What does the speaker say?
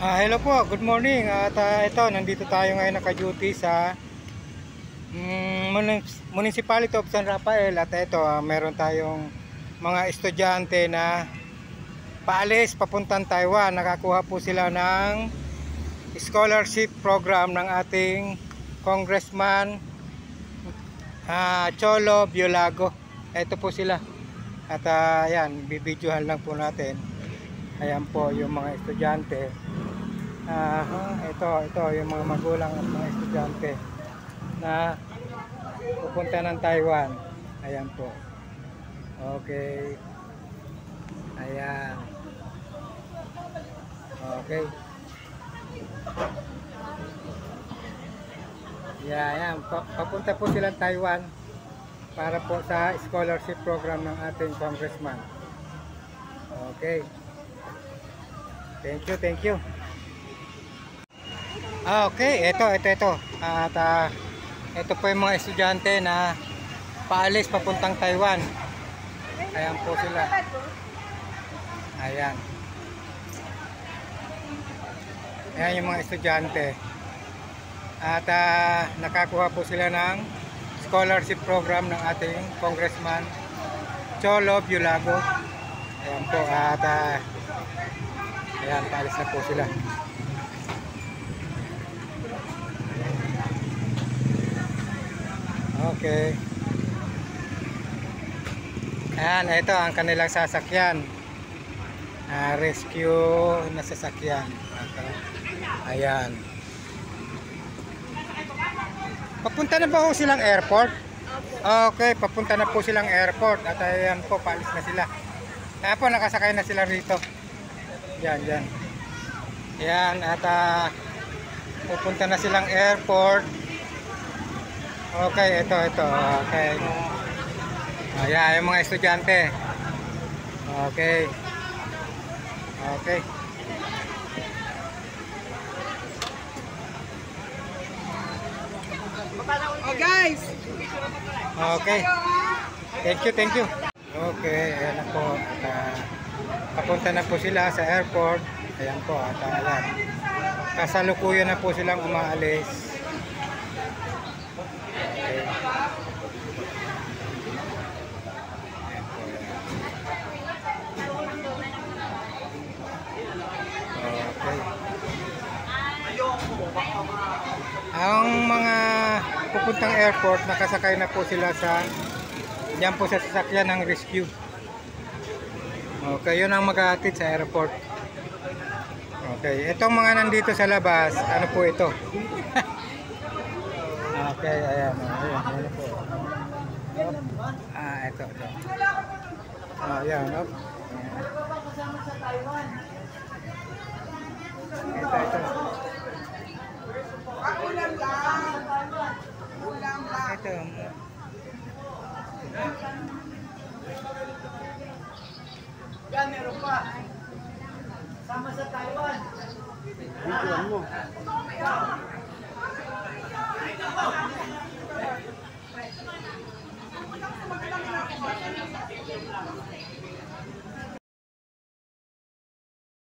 Hello po, good morning. At ito, nandito tayo ngayon naka-duty sa Municipality of San Rafael. At ito, meron tayong mga estudyante na paalis papuntang Taiwan. Nakakuha po sila ng scholarship program ng ating Congressman Cholo Biolago. Ito po sila. At ayan, bibidyohan lang po natin. Ayan po yung mga estudyante. Ito yung mga magulang at mga estudyante na pupunta ng Taiwan. Ayan po. Okay. Ayan. Okay. Ayan. Papunta po silang Taiwan para po sa scholarship program ng ating congressman. Okay. Thank you. Okay, ito. At ito po yung mga estudyante na paalis papuntang Taiwan. Ayan po sila. Ayan. Ayan yung mga estudyante. At nakakuha po sila ng scholarship program ng ating Congressman Cholo Biolago. Ayan po. At ayan, paalis na po sila. Okay. Ayan, ito ang kanilang sasakyan. Rescue na sasakyan. Ayan. Papunta na ba po silang airport? Okay, papunta na po silang airport. At ayan po, paalis na sila. Ayan po, nakasakay na sila rito. Yan. Ayan, at pupunta na silang airport. Okay, ito. Okay. Ayan, yung mga estudyante. Okay. Oh guys! Okay. Thank you. Okay, ayan na po. Papunta na po sila sa airport. Ayan po, at ayan. Kasalukuyan na po silang umaalis. Okay. Ang mga pupuntang airport, nakasakay na po sila sa diyan po sa sasakyan ng rescue. Okay, yun ang maghahatid sa airport. Okay, itong mga nandito sa labas, ano po ito? Okay, ayan po. Ito. Ayan, Ito. Ito. Yan, meron pa. Sama sa Taiwan. Dito mo.